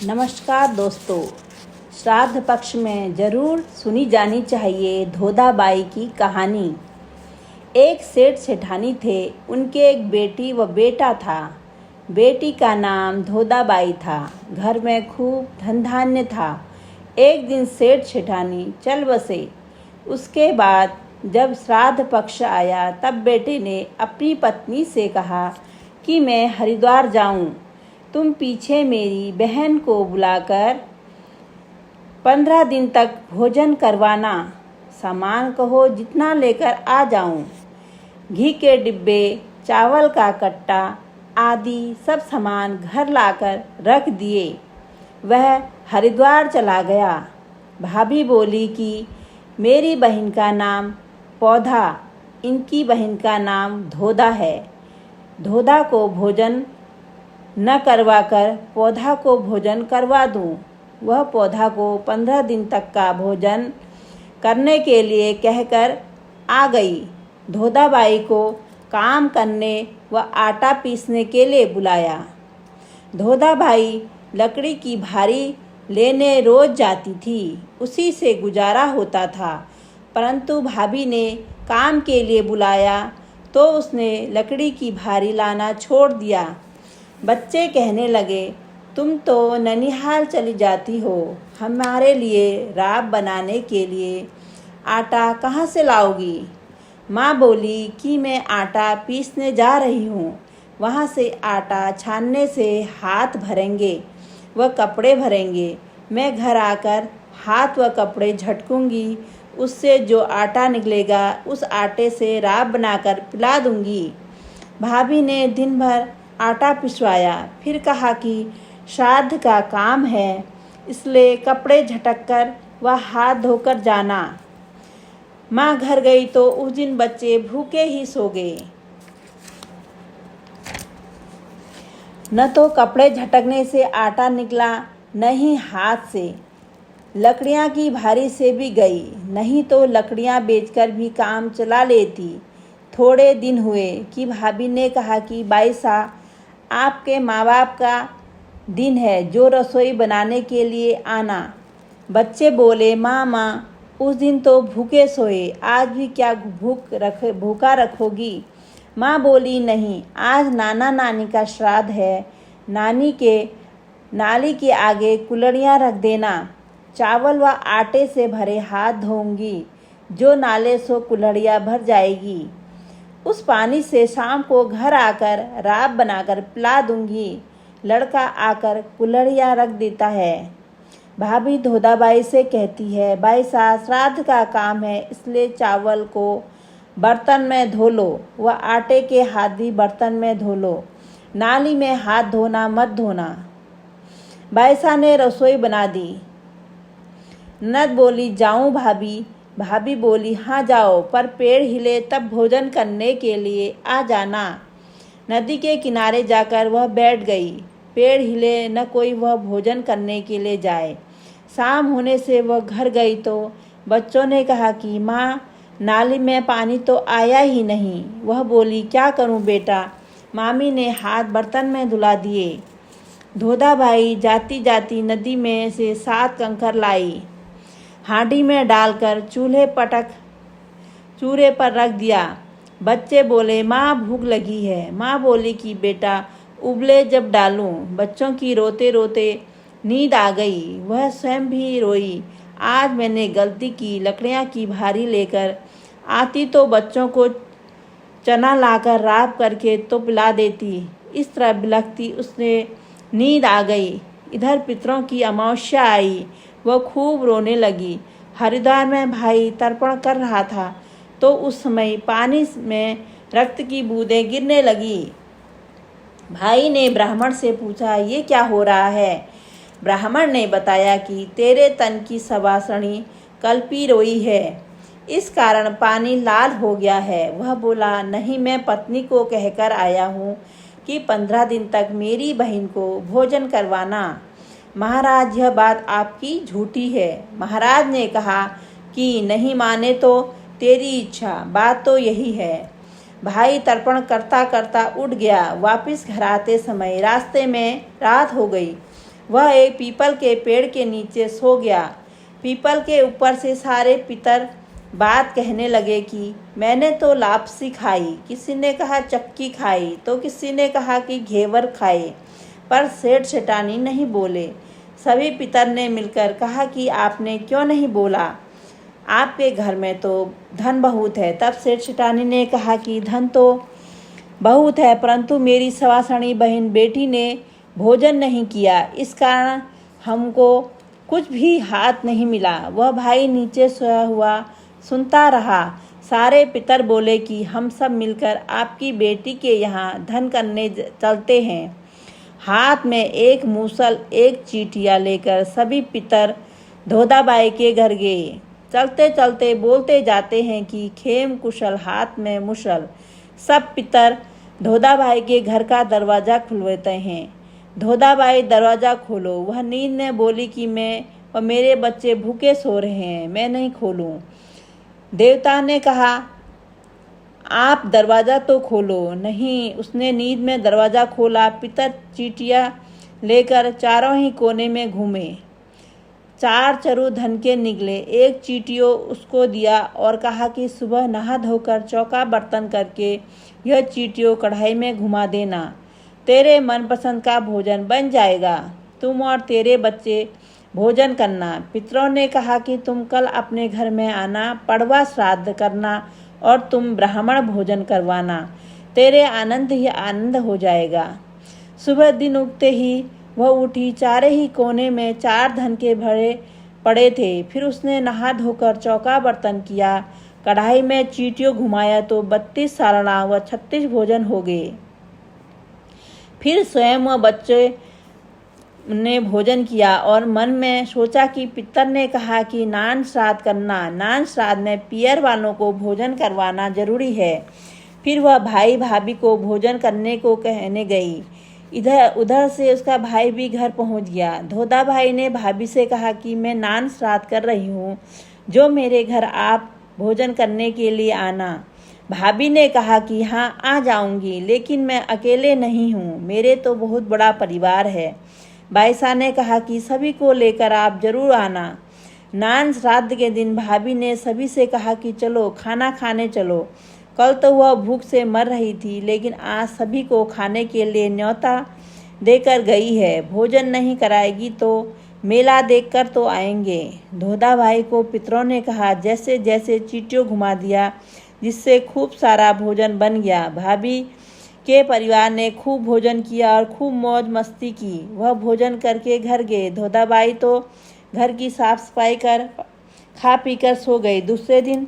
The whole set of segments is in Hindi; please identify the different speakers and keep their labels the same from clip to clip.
Speaker 1: नमस्कार दोस्तों। श्राद्ध पक्ष में ज़रूर सुनी जानी चाहिए धोधाबाई की कहानी। एक सेठ सेठानी थे, उनके एक बेटी व बेटा था। बेटी का नाम धोधाबाई था। घर में खूब धन धान्य था। एक दिन सेठ सेठानी चल बसे। उसके बाद जब श्राद्ध पक्ष आया तब बेटे ने अपनी पत्नी से कहा कि मैं हरिद्वार जाऊं, तुम पीछे मेरी बहन को बुलाकर 15 दिन तक भोजन करवाना। सामान कहो जितना लेकर आ जाऊं। घी के डिब्बे, चावल का कट्टा आदि सब सामान घर लाकर रख दिए। वह हरिद्वार चला गया। भाभी बोली कि मेरी बहन का नाम पौधा, इनकी बहन का नाम धोधा है। धोधा को भोजन न करवाकर पौधा को भोजन करवा दूं। वह पौधा को 15 दिन तक का भोजन करने के लिए कहकर आ गई। धोधाबाई को काम करने व आटा पीसने के लिए बुलाया। धोधाबाई लकड़ी की भारी लेने रोज जाती थी, उसी से गुजारा होता था। परंतु भाभी ने काम के लिए बुलाया तो उसने लकड़ी की भारी लाना छोड़ दिया। बच्चे कहने लगे, तुम तो ननिहाल चली जाती हो, हमारे लिए राब बनाने के लिए आटा कहाँ से लाओगी? माँ बोली कि मैं आटा पीसने जा रही हूँ। वहाँ से आटा छानने से हाथ भरेंगे व कपड़े भरेंगे। मैं घर आकर हाथ व कपड़े झटकूँगी। उससे जो आटा निकलेगा उस आटे से राब बनाकर पिला दूँगी। भाभी ने दिन भर आटा पिसवाया। फिर कहा कि श्राद्ध का काम है, इसलिए कपड़े झटक कर व हाथ धोकर जाना। माँ घर गई तो उस दिन बच्चे भूखे ही सो गए। न तो कपड़े झटकने से आटा निकला, न ही हाथ से। लकड़ियाँ की भारी से भी गई, नहीं तो लकड़ियाँ बेचकर भी काम चला लेती। थोड़े दिन हुए कि भाभी ने कहा कि बाई साहब, आपके माँ बाप का दिन है, जो रसोई बनाने के लिए आना। बच्चे बोले, माँ उस दिन तो भूखे सोए, आज भी क्या भूखा रखोगी? माँ बोली, नहीं, आज नाना नानी का श्राद्ध है। नाली के आगे कुल्हड़ियाँ रख देना। चावल व आटे से भरे हाथ धोऊंगी, जो नाले सो कुल्हड़ियाँ भर जाएगी। उस पानी से शाम को घर आकर राब बनाकर पिला दूंगी। लड़का आकर कुल्हड़ियाँ रख देता है। भाभी धोधाबाई से कहती है, बाई साहब, श्राद्ध का काम है, इसलिए चावल को बर्तन में धो लो व आटे के हाथ भी बर्तन में धो लो। नाली में हाथ धोना मत धोना। बाईसा ने रसोई बना दी। ननद बोली, जाऊं भाभी? भाभी बोली, हाँ जाओ, पर पेड़ हिले तब भोजन करने के लिए आ जाना। नदी के किनारे जाकर वह बैठ गई। पेड़ हिले न कोई वह भोजन करने के लिए जाए। शाम होने से वह घर गई तो बच्चों ने कहा कि माँ, नाली में पानी तो आया ही नहीं। वह बोली, क्या करूँ बेटा? मामी ने हाथ बर्तन में धुला दिए। धोधाबाई जाती जाती नदी में से 7 कंकर लाई। हांडी में डालकर चूल्हे पर रख दिया। बच्चे बोले, माँ भूख लगी है। माँ बोली कि बेटा, उबले जब डालूं। बच्चों की रोते रोते नींद आ गई। वह स्वयं भी रोई। आज मैंने गलती की, लकड़ियाँ की भारी लेकर आती तो बच्चों को चना लाकर राब करके तो पिला देती। इस तरह बिलखती उसने नींद आ गई। इधर पितरों की अमावस्या आई। वह खूब रोने लगी। हरिद्वार में भाई तर्पण कर रहा था तो उस समय पानी में रक्त की बूंदें गिरने लगी। भाई ने ब्राह्मण से पूछा, ये क्या हो रहा है? ब्राह्मण ने बताया कि तेरे तन की सवासनी कल्पी रोई है, इस कारण पानी लाल हो गया है। वह बोला, नहीं, मैं पत्नी को कहकर आया हूँ कि 15 दिन तक मेरी बहन को भोजन करवाना। महाराज, यह बात आपकी झूठी है। महाराज ने कहा कि नहीं माने तो तेरी इच्छा, बात तो यही है। भाई तर्पण करता करता उठ गया। वापिस घर आते समय रास्ते में रात हो गई। वह एक पीपल के पेड़ के नीचे सो गया। पीपल के ऊपर से सारे पितर बात कहने लगे कि मैंने तो लापसी खाई, किसी ने कहा चक्की खाई, तो किसी ने कहा कि घेवर खाए, पर सेठ सेठानी नहीं बोले। सभी पितर ने मिलकर कहा कि आपने क्यों नहीं बोला, आपके घर में तो धन बहुत है। तब सेठ सेठानी ने कहा कि धन तो बहुत है, परंतु मेरी सवासणी बहन बेटी ने भोजन नहीं किया, इस कारण हमको कुछ भी हाथ नहीं मिला। वह भाई नीचे सोया हुआ सुनता रहा। सारे पितर बोले कि हम सब मिलकर आपकी बेटी के यहाँ धन करने चलते हैं। हाथ में एक मूसल एक चीटिया लेकर सभी पितर धोधाबाई के घर गए। चलते चलते बोलते जाते हैं कि खेम कुशल हाथ में मुसल। सब पितर धोधाबाई के घर का दरवाज़ा खुलवाते हैं। धोधाबाई दरवाज़ा खोलो। वह नींद में बोली कि मैं और मेरे बच्चे भूखे सो रहे हैं, मैं नहीं खोलूं। देवता ने कहा आप दरवाज़ा तो खोलो। नहीं, उसने नींद में दरवाज़ा खोला। पितर चीटियाँ लेकर चारों ही कोने में घूमे। 4 चरु धन के निकले। एक चीटियों उसको दिया और कहा कि सुबह नहा धोकर चौका बर्तन करके यह चीटियों कढ़ाई में घुमा देना, तेरे मनपसंद का भोजन बन जाएगा। तुम और तेरे बच्चे भोजन करना। पितरों ने कहा कि तुम कल अपने घर में आना, पड़वा श्राद्ध करना और तुम ब्राह्मण भोजन करवाना, तेरे आनंद ही आनंद हो जाएगा। सुबह दिन उगते ही वह उठी। चारे ही कोने में 4 धन के भरे पड़े थे। फिर उसने नहा धोकर चौका बर्तन किया, कढ़ाई में चीटियों घुमाया तो 32 सालना व 36 भोजन हो गए। फिर स्वयं व बच्चे ने भोजन किया और मन में सोचा कि पितर ने कहा कि नान श्राद्ध करना, नान श्राद्ध में पियर वालों को भोजन करवाना जरूरी है। फिर वह भाई भाभी को भोजन करने को कहने गई। इधर उधर से उसका भाई भी घर पहुंच गया। धोधाबाई ने भाभी से कहा कि मैं नान श्राद्ध कर रही हूँ, जो मेरे घर आप भोजन करने के लिए आना। भाभी ने कहा कि हाँ आ जाऊंगी, लेकिन मैं अकेले नहीं हूँ, मेरे तो बहुत बड़ा परिवार है। बाईसा ने कहा कि सभी को लेकर आप जरूर आना। नान श्राद्ध के दिन भाभी ने सभी से कहा कि चलो खाना खाने चलो। कल तो वह भूख से मर रही थी, लेकिन आज सभी को खाने के लिए न्योता देकर गई है। भोजन नहीं कराएगी तो मेला देखकर तो आएंगे। धोधाबाई को पितरों ने कहा जैसे जैसे चीटियों घुमा दिया, जिससे खूब सारा भोजन बन गया। भाभी के परिवार ने खूब भोजन किया और खूब मौज मस्ती की। वह भोजन करके घर गए। धोधाबाई तो घर की साफ सफाई कर खा पी कर सो गई। दूसरे दिन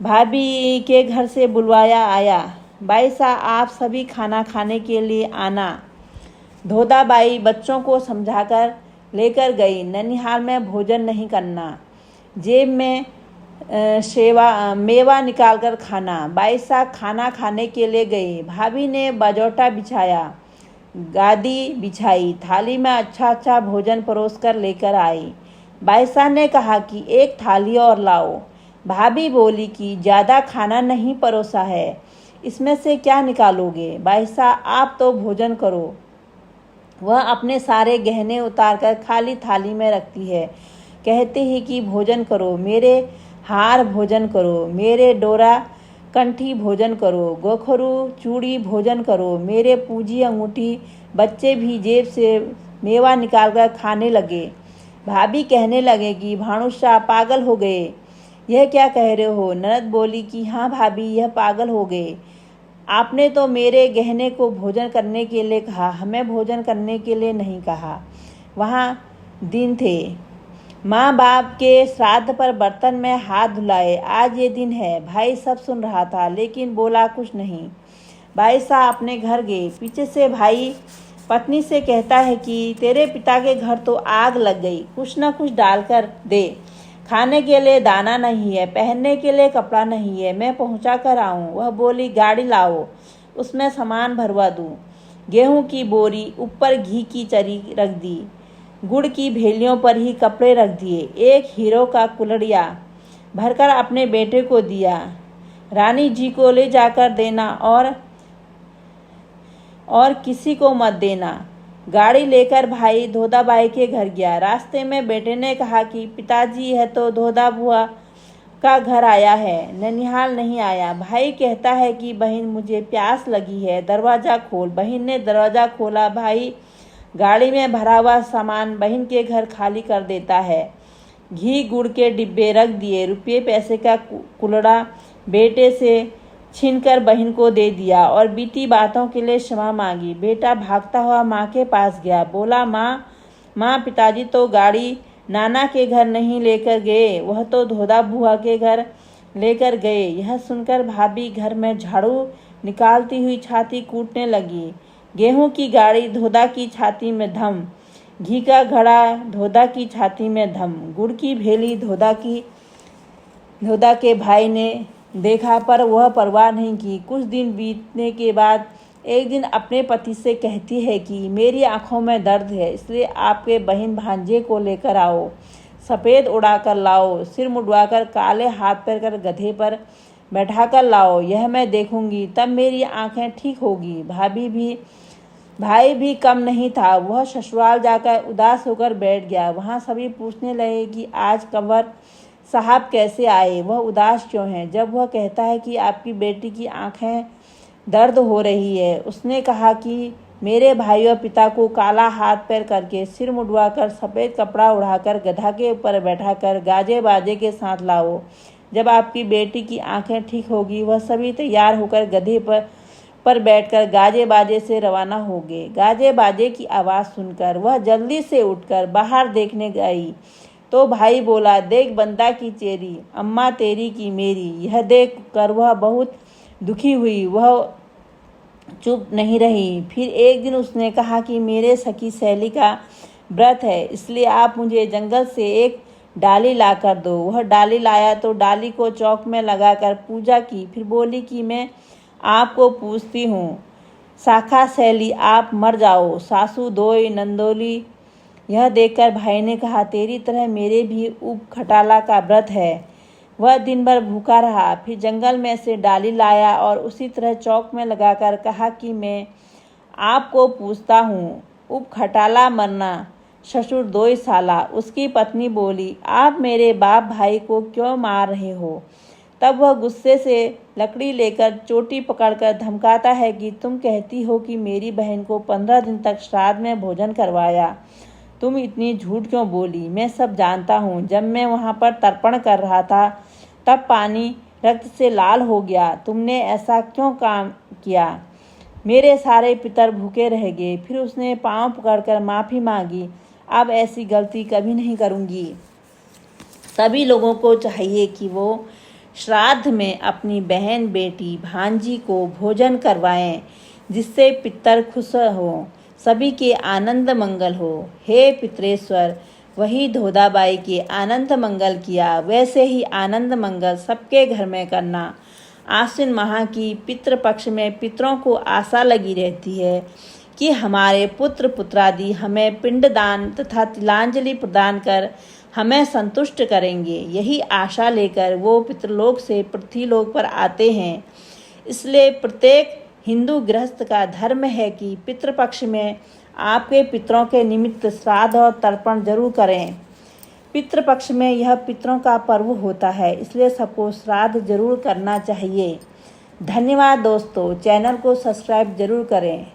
Speaker 1: भाभी के घर से बुलवाया आया, बाईसा आप सभी खाना खाने के लिए आना। धोधाबाई बच्चों को समझाकर लेकर गई। ननिहाल में भोजन नहीं करना, जेब में मेवा निकालकर खाना। बाईसा खाना खाने के लिए गई। भाभी ने बाजोटा बिछाया, गादी बिछाई, थाली में अच्छा अच्छा भोजन परोस कर लेकर आई। बाईसा ने कहा कि एक थाली और लाओ। भाभी बोली कि ज़्यादा खाना नहीं परोसा है, इसमें से क्या निकालोगे। बाईसा आप तो भोजन करो। वह अपने सारे गहने उतारकर खाली थाली में रखती है, कहते ही कि भोजन करो, मेरे हार भोजन करो, मेरे डोरा कंठी भोजन करो, गोखरू चूड़ी भोजन करो, मेरे पूंजी अंगूठी। बच्चे भी जेब से मेवा निकालकर खाने लगे। भाभी कहने लगे कि भानुशाह पागल हो गए, यह क्या कह रहे हो। ननद बोली कि हाँ भाभी, यह पागल हो गए। आपने तो मेरे गहने को भोजन करने के लिए कहा, हमें भोजन करने के लिए नहीं कहा। वहाँ दिन थे, माँ बाप के श्राद्ध पर बर्तन में हाथ धुलाए। आज ये दिन है। भाई सब सुन रहा था, लेकिन बोला कुछ नहीं। भाई साहब अपने घर गए। पीछे से भाई पत्नी से कहता है कि तेरे पिता के घर तो आग लग गई, कुछ न कुछ डालकर दे। खाने के लिए दाना नहीं है, पहनने के लिए कपड़ा नहीं है, मैं पहुंचा कर आऊँ। वह बोली गाड़ी लाओ, उसमें सामान भरवा दूँ। गेहूं की बोरी, ऊपर घी की चरी रख दी, गुड़ की भेलियों पर ही कपड़े रख दिए। एक हीरो का कुलड़िया भरकर अपने बेटे को दिया, रानी जी को ले जाकर देना और किसी को मत देना। गाड़ी लेकर भाई धोधाबाई के घर गया। रास्ते में बेटे ने कहा कि पिताजी, यह तो धोधा बुआ का घर आया है, ननिहाल नहीं आया। भाई कहता है कि बहन, मुझे प्यास लगी है, दरवाज़ा खोल। बहन ने दरवाज़ा खोला। भाई गाड़ी में भरा हुआ सामान बहन के घर खाली कर देता है। घी गुड़ के डिब्बे रख दिए। रुपये पैसे का कुलड़ा बेटे से छीनकर बहन को दे दिया और बीती बातों के लिए क्षमा मांगी। बेटा भागता हुआ माँ के पास गया। बोला, माँ, पिताजी तो गाड़ी नाना के घर नहीं लेकर गए, वह तो धोधा बुआ के घर लेकर गए। यह सुनकर भाभी घर में झाड़ू निकालती हुई छाती कूटने लगी। गेहूं की गाड़ी धोधा की छाती में धम, घी का घड़ा धोधा की छाती में धम, गुड़ की भेली धोधा के भाई ने देखा पर वह परवाह नहीं की। कुछ दिन बीतने के बाद एक दिन अपने पति से कहती है कि मेरी आंखों में दर्द है, इसलिए आपके बहन भांजे को लेकर आओ, सफ़ेद उड़ाकर लाओ, सिर मुड़वाकर काले हाथ पैर कर गधे पर बैठाकर लाओ, यह मैं देखूंगी, तब मेरी आंखें ठीक होगी। भाई भी कम नहीं था। वह ससुराल जाकर उदास होकर बैठ गया। वहाँ सभी पूछने लगे कि आज कंवर साहब कैसे आए, वह उदास क्यों हैं। जब वह कहता है कि आपकी बेटी की आंखें दर्द हो रही है, उसने कहा कि मेरे भाई और पिता को काला हाथ पैर करके, सिर मुड़वाकर, सफ़ेद कपड़ा उड़ाकर, गधा के ऊपर बैठाकर गाजे बाजे के साथ लाओ। जब आपकी बेटी की आंखें ठीक होगी, वह सभी तैयार होकर गधे पर बैठकर गाजे बाजे से रवाना हो गए। गाजे बाजे की आवाज़ सुनकर वह जल्दी से उठकर बाहर देखने गई तो भाई बोला, देख बंदा की चेरी, अम्मा तेरी की मेरी। यह देख कर वह बहुत दुखी हुई। वह चुप नहीं रही। फिर एक दिन उसने कहा कि मेरे सखी सहेली का व्रत है, इसलिए आप मुझे जंगल से एक डाली ला कर दो। वह डाली लाया तो डाली को चौक में लगाकर पूजा की। फिर बोली कि मैं आपको पूछती हूँ, शाखा सहेली, आप मर जाओ, सासू दोई नंदोली। यह देखकर भाई ने कहा, तेरी तरह मेरे भी उप खटाला का व्रत है। वह दिन भर भूखा रहा। फिर जंगल में से डाली लाया और उसी तरह चौक में लगाकर कहा कि मैं आपको पूछता हूँ, उप खटाला मरना, ससुर दोई साला। उसकी पत्नी बोली, आप मेरे बाप भाई को क्यों मार रहे हो। तब वह गुस्से से लकड़ी लेकर चोटी पकड़कर धमकाता है कि तुम कहती हो कि मेरी बहन को 15 दिन तक श्राद्ध में भोजन करवाया, तुम इतनी झूठ क्यों बोली। मैं सब जानता हूँ। जब मैं वहाँ पर तर्पण कर रहा था तब पानी रक्त से लाल हो गया। तुमने ऐसा क्यों काम किया। मेरे सारे पितर भूखे रह गए। फिर उसने पाँव पकड़कर माफ़ी मांगी। अब ऐसी गलती कभी नहीं करूँगी। सभी लोगों को चाहिए कि वो श्राद्ध में अपनी बहन, बेटी, भांजी को भोजन करवाएं, जिससे पितर खुश हो, सभी के आनंद मंगल हो। हे पितरेश्वर, वही धोधाबाई के आनंद मंगल किया, वैसे ही आनंद मंगल सबके घर में करना। आश्विन माह की पितृ पक्ष में पितरों को आशा लगी रहती है कि हमारे पुत्र पुत्रादि हमें पिंडदान तथा तिलांजलि प्रदान कर हमें संतुष्ट करेंगे। यही आशा लेकर वो पितृलोक से पृथ्वीलोक पर आते हैं। इसलिए प्रत्येक हिंदू गृहस्थ का धर्म है कि पितृपक्ष में आपके पितरों के निमित्त श्राद्ध और तर्पण जरूर करें। पितृपक्ष में यह पितरों का पर्व होता है, इसलिए सबको श्राद्ध जरूर करना चाहिए। धन्यवाद दोस्तों, चैनल को सब्सक्राइब जरूर करें।